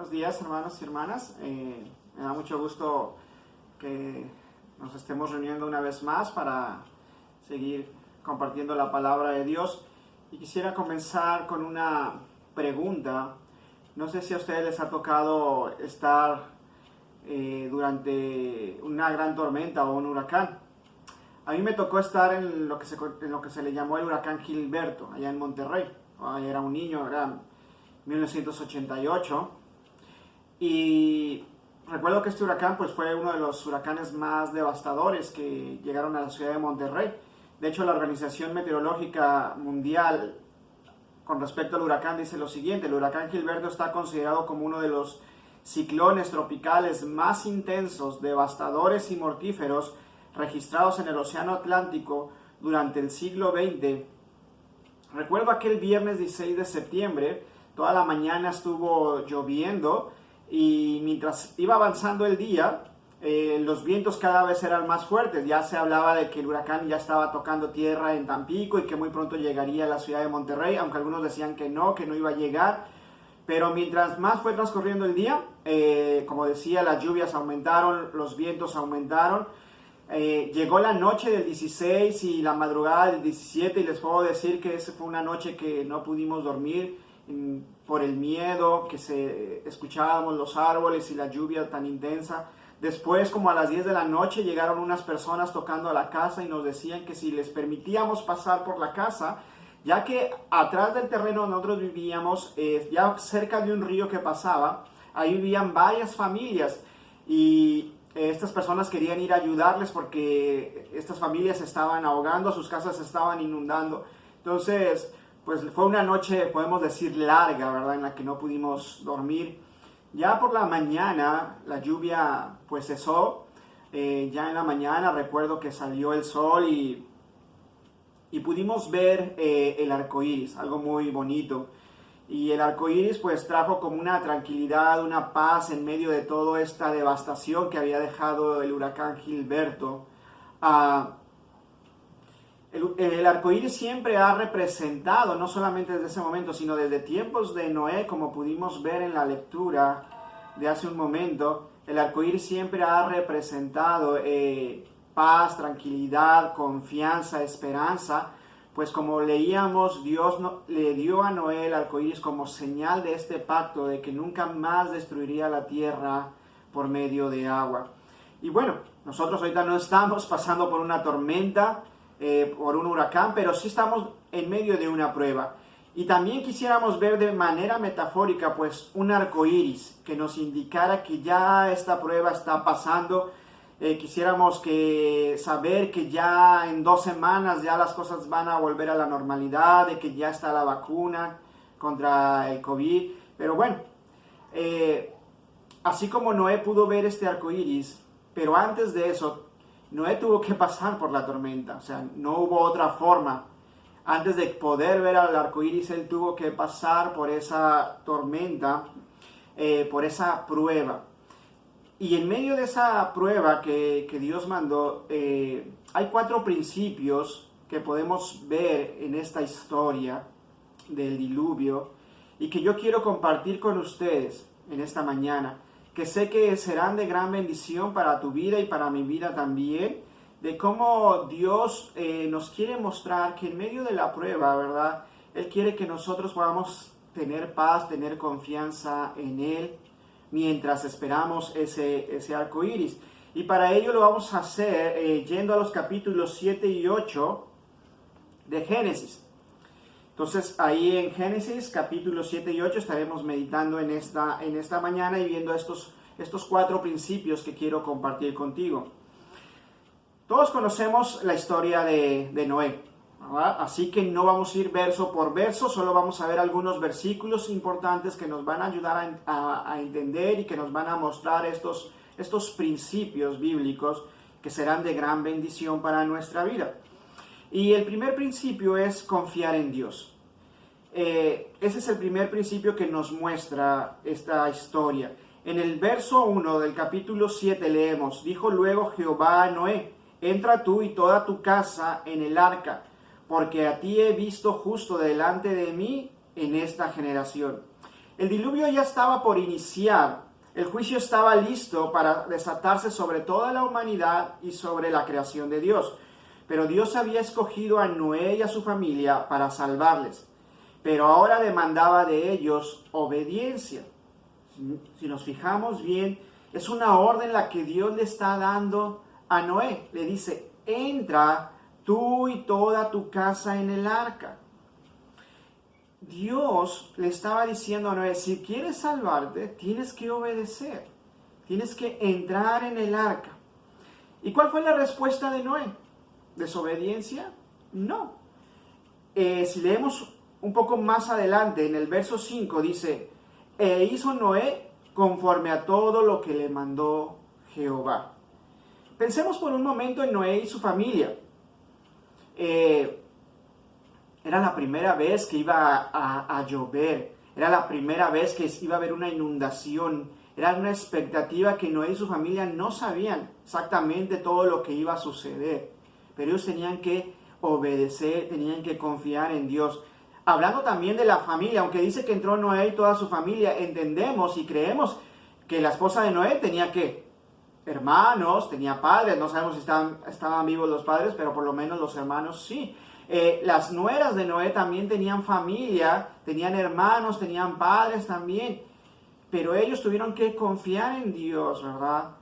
Buenos días, hermanos y hermanas. Me da mucho gusto que nos estemos reuniendo una vez más para seguir compartiendo la palabra de Dios. Y quisiera comenzar con una pregunta. No sé si a ustedes les ha tocado estar durante una gran tormenta o un huracán. A mí me tocó estar en lo que se le llamó el huracán Gilberto, allá en Monterrey. Era un niño, era 1988. Y recuerdo que este huracán pues, fue uno de los huracanes más devastadores que llegaron a la ciudad de Monterrey. De hecho, la Organización Meteorológica Mundial, con respecto al huracán, dice lo siguiente: el huracán Gilberto está considerado como uno de los ciclones tropicales más intensos, devastadores y mortíferos registrados en el Océano Atlántico durante el siglo XX. Recuerdo aquel viernes 16 de septiembre, toda la mañana estuvo lloviendo y mientras iba avanzando el día, los vientos cada vez eran más fuertes. Ya se hablaba de que el huracán ya estaba tocando tierra en Tampico y que muy pronto llegaría a la ciudad de Monterrey, aunque algunos decían que no iba a llegar. Pero mientras más fue transcurriendo el día, como decía, las lluvias aumentaron, los vientos aumentaron. Llegó la noche del 16 y la madrugada del 17 y les puedo decir que esa fue una noche que no pudimos dormir por el miedo, que escuchábamos los árboles y la lluvia tan intensa. Después, como a las 10 de la noche, llegaron unas personas tocando a la casa y nos decían que si les permitíamos pasar por la casa, ya que atrás del terreno donde nosotros vivíamos, ya cerca de un río que pasaba, ahí vivían varias familias y estas personas querían ir a ayudarles porque estas familias se estaban ahogando, sus casas se estaban inundando. Entonces, pues fue una noche, podemos decir, larga, ¿verdad?, en la que no pudimos dormir. Ya por la mañana la lluvia pues cesó. Ya en la mañana recuerdo que salió el sol y pudimos ver el arco iris, algo muy bonito. Y el arco iris pues trajo como una tranquilidad, una paz en medio de toda esta devastación que había dejado el huracán Gilberto. El arco iris siempre ha representado, no solamente desde ese momento, sino desde tiempos de Noé, como pudimos ver en la lectura de hace un momento. El arco iris siempre ha representado paz, tranquilidad, confianza, esperanza. Pues como leíamos, Dios le dio a Noé el arco iris como señal de este pacto, de que nunca más destruiría la tierra por medio de agua. Y bueno, nosotros ahorita no estamos pasando por una tormenta, por un huracán, pero sí estamos en medio de una prueba. Y también quisiéramos ver de manera metafórica pues un arco iris que nos indicara que ya esta prueba está pasando. Quisiéramos saber que ya en 2 semanas ya las cosas van a volver a la normalidad, de que ya está la vacuna contra el COVID. Pero bueno, así como Noé pudo ver este arco iris, pero antes de eso, Noé tuvo que pasar por la tormenta. O sea, no hubo otra forma. Antes de poder ver al arco iris, él tuvo que pasar por esa tormenta, por esa prueba. Y en medio de esa prueba que Dios mandó, hay 4 principios que podemos ver en esta historia del diluvio y que yo quiero compartir con ustedes en esta mañana, que sé que serán de gran bendición para tu vida y para mi vida también, de cómo Dios nos quiere mostrar que en medio de la prueba, ¿verdad?, Él quiere que nosotros podamos tener paz, tener confianza en Él, mientras esperamos ese arco iris. Y para ello lo vamos a hacer yendo a los capítulos 7 y 8 de Génesis. Entonces ahí en Génesis capítulos 7 y 8 estaremos meditando en esta mañana y viendo estos 4 principios que quiero compartir contigo. Todos conocemos la historia de Noé, ¿verdad? Así que no vamos a ir verso por verso, solo vamos a ver algunos versículos importantes que nos van a ayudar a entender y que nos van a mostrar estos principios bíblicos que serán de gran bendición para nuestra vida. Y el primer principio es confiar en Dios. Ese es el primer principio que nos muestra esta historia. En el verso 1 del capítulo 7 leemos: dijo luego Jehová a Noé: entra tú y toda tu casa en el arca, porque a ti he visto justo delante de mí en esta generación. El diluvio ya estaba por iniciar. El juicio estaba listo para desatarse sobre toda la humanidad y sobre la creación de Dios. Pero Dios había escogido a Noé y a su familia para salvarles. Pero ahora demandaba de ellos obediencia. Si nos fijamos bien, es una orden la que Dios le está dando a Noé. Le dice, entra tú y toda tu casa en el arca. Dios le estaba diciendo a Noé, si quieres salvarte, tienes que obedecer. Tienes que entrar en el arca. ¿Y cuál fue la respuesta de Noé? ¿Desobediencia? No. Si leemos un poco más adelante, en el verso 5 dice, e hizo Noé conforme a todo lo que le mandó Jehová. Pensemos por un momento en Noé y su familia. Era la primera vez que iba a llover, era la primera vez que iba a haber una inundación, era una expectativa que Noé y su familia no sabían exactamente todo lo que iba a suceder, pero ellos tenían que obedecer, tenían que confiar en Dios. Hablando también de la familia, aunque dice que entró Noé y toda su familia, entendemos y creemos que la esposa de Noé tenía ¿qué? Hermanos, tenía padres, no sabemos si estaban vivos los padres, pero por lo menos los hermanos sí. Las nueras de Noé también tenían familia, tenían hermanos, tenían padres también, pero ellos tuvieron que confiar en Dios, ¿verdad?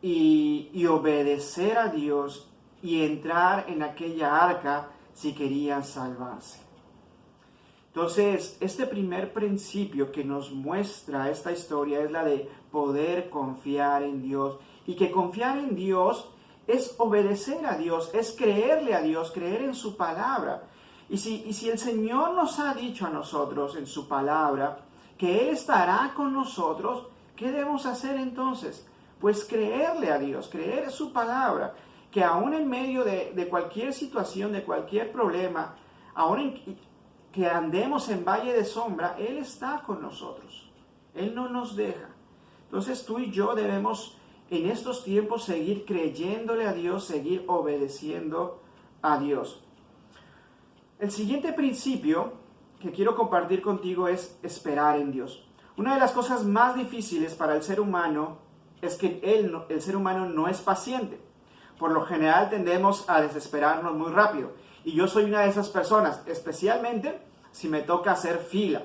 Y obedecer a Dios y entrar en aquella arca si querían salvarse. Entonces, este primer principio que nos muestra esta historia es la de poder confiar en Dios. Y que confiar en Dios es obedecer a Dios, es creerle a Dios, creer en su palabra. Y si el Señor nos ha dicho a nosotros en su palabra que Él estará con nosotros, ¿qué debemos hacer entonces? Pues creerle a Dios, creer su palabra, que aún en medio de cualquier situación, de cualquier problema, aún que andemos en valle de sombra, Él está con nosotros. Él no nos deja. Entonces tú y yo debemos en estos tiempos seguir creyéndole a Dios, seguir obedeciendo a Dios. El siguiente principio que quiero compartir contigo es esperar en Dios. Una de las cosas más difíciles para el ser humano es que el ser humano no es paciente. Por lo general tendemos a desesperarnos muy rápido. Y yo soy una de esas personas, especialmente si me toca hacer fila.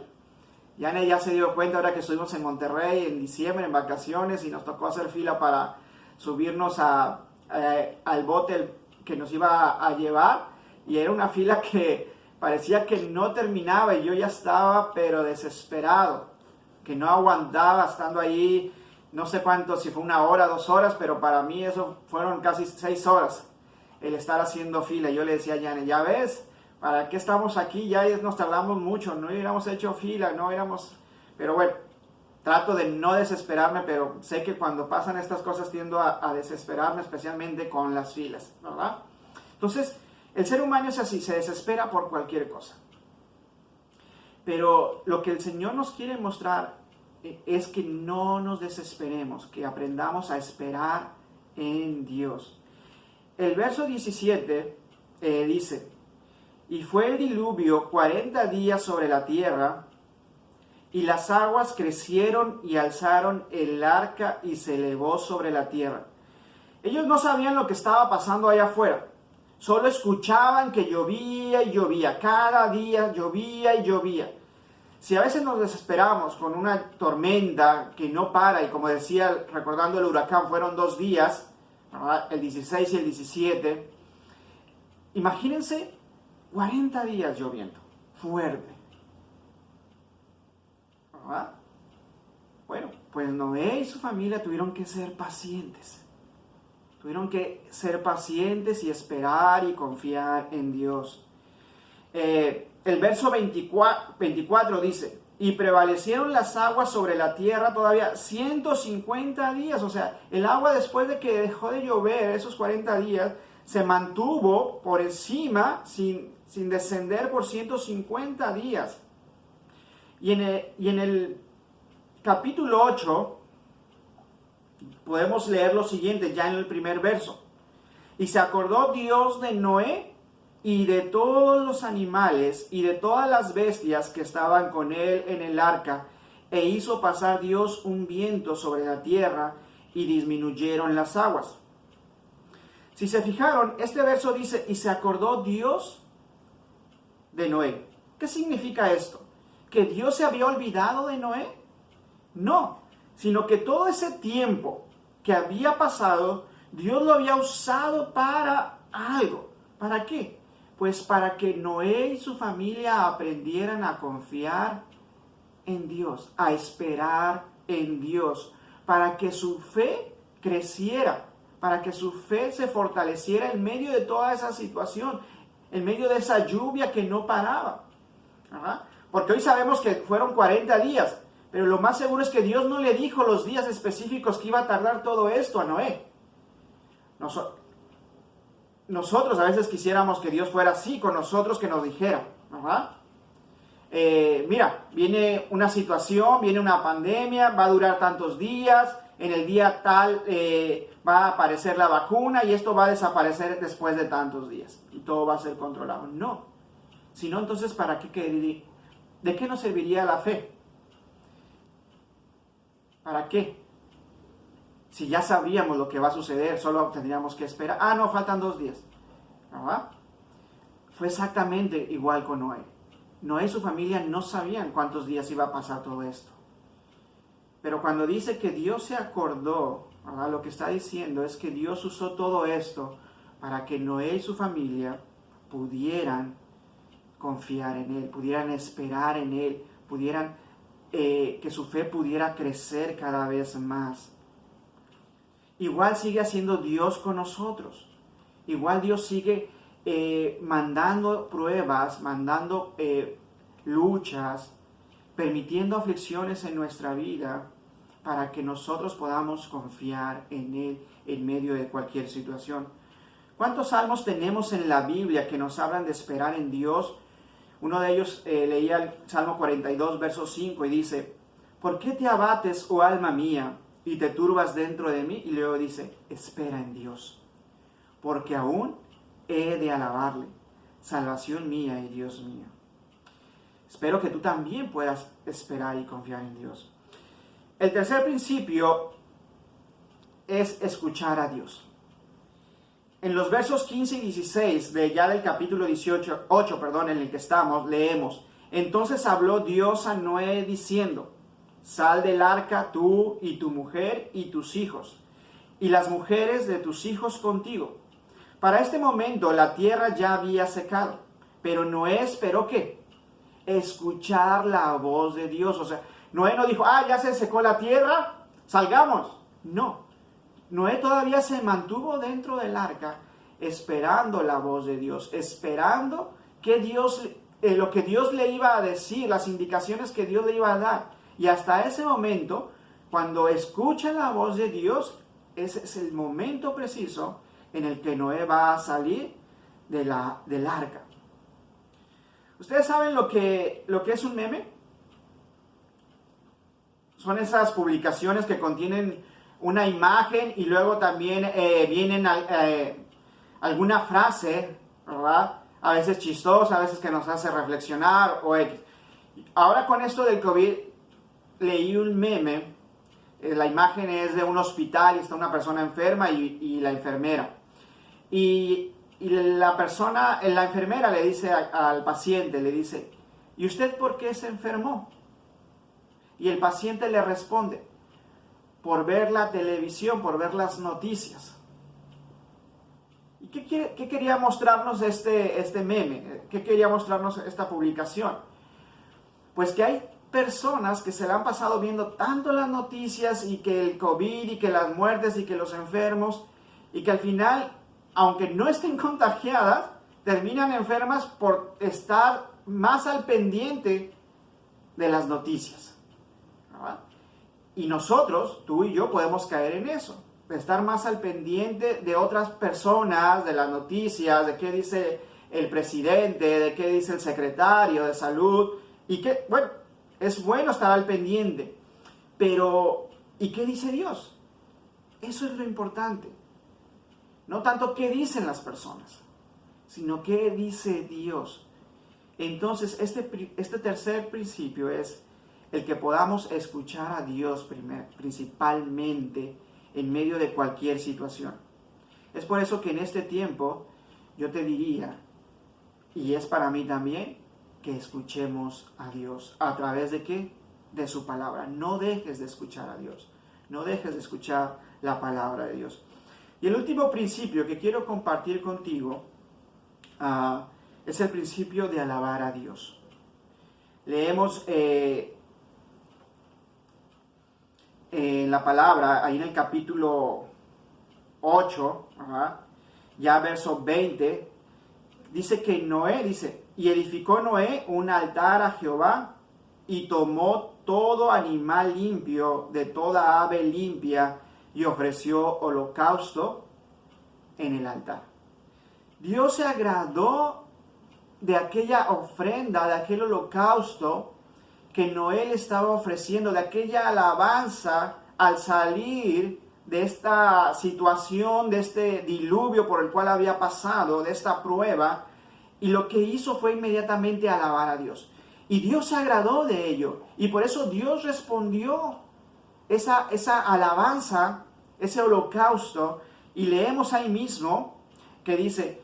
Yane ya se dio cuenta ahora que estuvimos en Monterrey en diciembre, en vacaciones, y nos tocó hacer fila para subirnos al bote que nos iba a llevar. Y era una fila que parecía que no terminaba y yo ya estaba pero desesperado, que no aguantaba estando ahí, no sé cuánto, si fue 1 hora, 2 horas, pero para mí eso fueron casi 6 horas el estar haciendo fila. Yo le decía a Yane, ya ves, ¿para qué estamos aquí? Ya nos tardamos mucho, no hubiéramos hecho fila, no hubiéramos... Pero bueno, trato de no desesperarme, pero sé que cuando pasan estas cosas tiendo a desesperarme, especialmente con las filas, ¿verdad? Entonces, el ser humano es así, se desespera por cualquier cosa. Pero lo que el Señor nos quiere mostrar es que no nos desesperemos, que aprendamos a esperar en Dios. El verso 17 dice, y fue el diluvio 40 días sobre la tierra, y las aguas crecieron y alzaron el arca y se elevó sobre la tierra. Ellos no sabían lo que estaba pasando allá afuera, solo escuchaban que llovía y llovía, cada día llovía y llovía. Si a veces nos desesperamos con una tormenta que no para, y como decía, recordando el huracán, fueron 2 días, ¿verdad? El 16 y el 17, imagínense 40 días lloviendo, fuerte, ¿verdad? Bueno, pues Noé y su familia tuvieron que ser pacientes. Tuvieron que ser pacientes y esperar y confiar en Dios. El verso 24 dice, y prevalecieron las aguas sobre la tierra todavía 150 días. O sea, el agua después de que dejó de llover esos 40 días, se mantuvo por encima sin descender por 150 días. Y en el capítulo 8 podemos leer lo siguiente, ya en el primer verso. Y se acordó Dios de Noé y de todos los animales y de todas las bestias que estaban con él en el arca, e hizo pasar Dios un viento sobre la tierra y disminuyeron las aguas. Si se fijaron, este verso dice, y se acordó Dios de Noé. ¿Qué significa esto? ¿Que Dios se había olvidado de Noé? No, sino que todo ese tiempo que había pasado, Dios lo había usado para algo. ¿Para qué? Pues para que Noé y su familia aprendieran a confiar en Dios, a esperar en Dios, para que su fe creciera, para que su fe se fortaleciera en medio de toda esa situación, en medio de esa lluvia que no paraba. Porque hoy sabemos que fueron 40 días, pero lo más seguro es que Dios no le dijo los días específicos que iba a tardar todo esto a Noé. Nosotros a veces quisiéramos que Dios fuera así con nosotros, que nos dijera, mira, viene una situación, viene una pandemia, va a durar tantos días, en el día tal va a aparecer la vacuna y esto va a desaparecer después de tantos días y todo va a ser controlado. No, sino entonces ¿de qué nos serviría la fe? ¿Para qué? Si ya sabríamos lo que va a suceder, solo tendríamos que esperar. No, faltan 2 días. ¿Verdad? Fue exactamente igual con Noé. Noé y su familia no sabían cuántos días iba a pasar todo esto. Pero cuando dice que Dios se acordó, ¿verdad? Lo que está diciendo es que Dios usó todo esto para que Noé y su familia pudieran confiar en Él, pudieran esperar en Él, que su fe pudiera crecer cada vez más. Igual sigue haciendo Dios con nosotros. Igual Dios sigue mandando pruebas, mandando luchas, permitiendo aflicciones en nuestra vida para que nosotros podamos confiar en Él en medio de cualquier situación. ¿Cuántos salmos tenemos en la Biblia que nos hablan de esperar en Dios? Uno de ellos leía el Salmo 42, verso 5 y dice, ¿por qué te abates, oh alma mía, y te turbas dentro de mí? Y luego dice, espera en Dios, porque aún he de alabarle, salvación mía y Dios mío. Espero que tú también puedas esperar y confiar en Dios. El tercer principio es escuchar a Dios. En los versos 15 y 16 del capítulo 8, en el que estamos, leemos, entonces habló Dios a Noé diciendo, sal del arca tú y tu mujer y tus hijos, y las mujeres de tus hijos contigo. Para este momento la tierra ya había secado, pero Noé esperó ¿qué? Escuchar la voz de Dios. O sea, Noé no dijo, ya se secó la tierra, salgamos. No, Noé todavía se mantuvo dentro del arca esperando la voz de Dios, esperando que lo que Dios le iba a decir, las indicaciones que Dios le iba a dar. Y hasta ese momento, cuando escucha la voz de Dios, ese es el momento preciso en el que Noé va a salir del arca. ¿Ustedes saben lo que es un meme? Son esas publicaciones que contienen una imagen y luego también vienen alguna frase, ¿verdad? A veces chistosa, a veces que nos hace reflexionar o X. Ahora con esto del COVID leí un meme, la imagen es de un hospital y está una persona enferma y la enfermera. Y la enfermera le dice al paciente, le dice, ¿y usted por qué se enfermó? Y el paciente le responde, por ver la televisión, por ver las noticias. ¿Y qué quería mostrarnos este meme? ¿Qué quería mostrarnos esta publicación? Pues que hay personas que se la han pasado viendo tanto las noticias y que el COVID y que las muertes y que los enfermos y que al final, aunque no estén contagiadas, terminan enfermas por estar más al pendiente de las noticias. ¿Verdad? Y nosotros, tú y yo, podemos caer en eso, de estar más al pendiente de otras personas, de las noticias, de qué dice el presidente, de qué dice el secretario de salud, y que, bueno, es bueno estar al pendiente, pero ¿y qué dice Dios? Eso es lo importante. No tanto qué dicen las personas, sino qué dice Dios. Entonces, este tercer principio es el que podamos escuchar a Dios principalmente en medio de cualquier situación. Es por eso que en este tiempo yo te diría, y es para mí también, que escuchemos a Dios. ¿A través de qué? De su palabra. No dejes de escuchar a Dios. No dejes de escuchar la palabra de Dios. Y el último principio que quiero compartir contigo es el principio de alabar a Dios. Leemos en la palabra, ahí en el capítulo 8, ya verso 20, dice que y edificó Noé un altar a Jehová y tomó todo animal limpio de toda ave limpia y ofreció holocausto en el altar. Dios se agradó de aquella ofrenda, de aquel holocausto que Noé le estaba ofreciendo, de aquella alabanza al salir de esta situación, de este diluvio por el cual había pasado, de esta prueba, y lo que hizo fue inmediatamente alabar a Dios. Y Dios se agradó de ello, y por eso Dios respondió esa alabanza, ese holocausto, y leemos ahí mismo que dice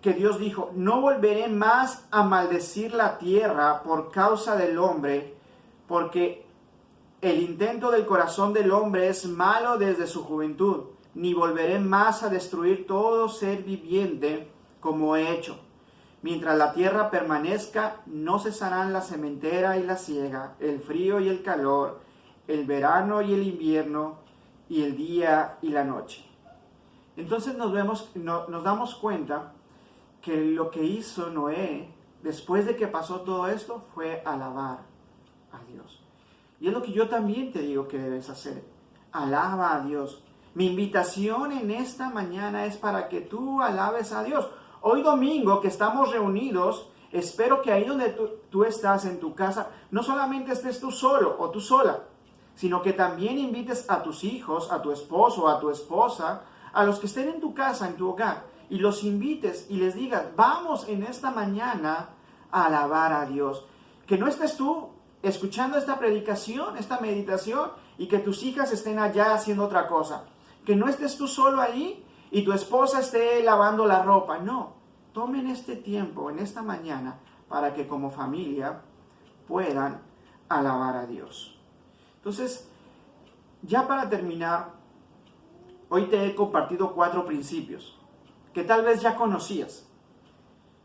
que Dios dijo, no volveré más a maldecir la tierra por causa del hombre, porque el intento del corazón del hombre es malo desde su juventud, ni volveré más a destruir todo ser viviente como he hecho. Mientras la tierra permanezca, no cesarán la sementera y la siega, el frío y el calor, el verano y el invierno, y el día y la noche. Entonces nos damos cuenta que lo que hizo Noé, después de que pasó todo esto, fue alabar a Dios. Y es lo que yo también te digo que debes hacer. Alaba a Dios. Mi invitación en esta mañana es para que tú alabes a Dios. Hoy domingo que estamos reunidos, espero que ahí donde tú estás en tu casa, no solamente estés tú solo o tú sola, sino que también invites a tus hijos, a tu esposo, a tu esposa, a los que estén en tu casa, en tu hogar, y los invites y les digas, vamos en esta mañana a alabar a Dios. Que no estés tú escuchando esta predicación, esta meditación, y que tus hijas estén allá haciendo otra cosa. Que no estés tú solo ahí y tu esposa esté lavando la ropa. No, tomen este tiempo, en esta mañana, para que como familia puedan alabar a Dios. Entonces, ya para terminar, hoy te he compartido 4 principios que tal vez ya conocías,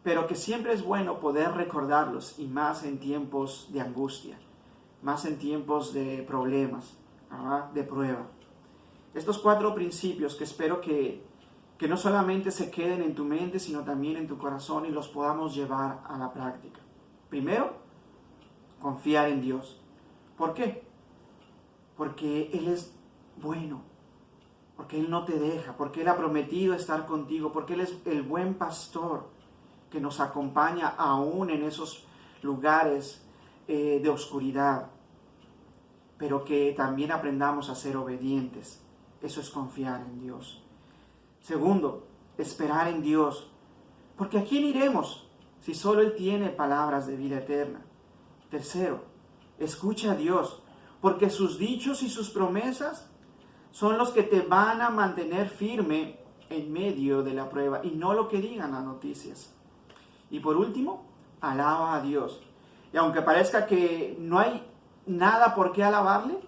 pero que siempre es bueno poder recordarlos, y más en tiempos de angustia, más en tiempos de problemas, de prueba. Estos 4 principios que espero que no solamente se queden en tu mente, sino también en tu corazón y los podamos llevar a la práctica. Primero, confiar en Dios. ¿Por qué? Porque Él es bueno, porque Él no te deja, porque Él ha prometido estar contigo, porque Él es el buen pastor que nos acompaña aún en esos lugares de oscuridad, pero que también aprendamos a ser obedientes. Eso es confiar en Dios. Segundo, esperar en Dios, porque ¿a quién iremos si solo Él tiene palabras de vida eterna? Tercero, escucha a Dios, porque sus dichos y sus promesas son los que te van a mantener firme en medio de la prueba, y no lo que digan las noticias. Y por último, alaba a Dios. Y aunque parezca que no hay nada por qué alabarle,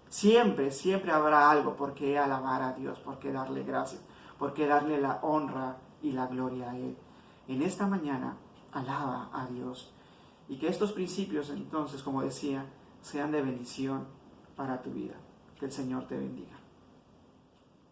siempre habrá algo por qué alabar a Dios, por qué darle gracias, por qué darle la honra y la gloria a Él. En esta mañana, alaba a Dios. Y que estos principios, entonces, como decía, sean de bendición para tu vida. Que el Señor te bendiga.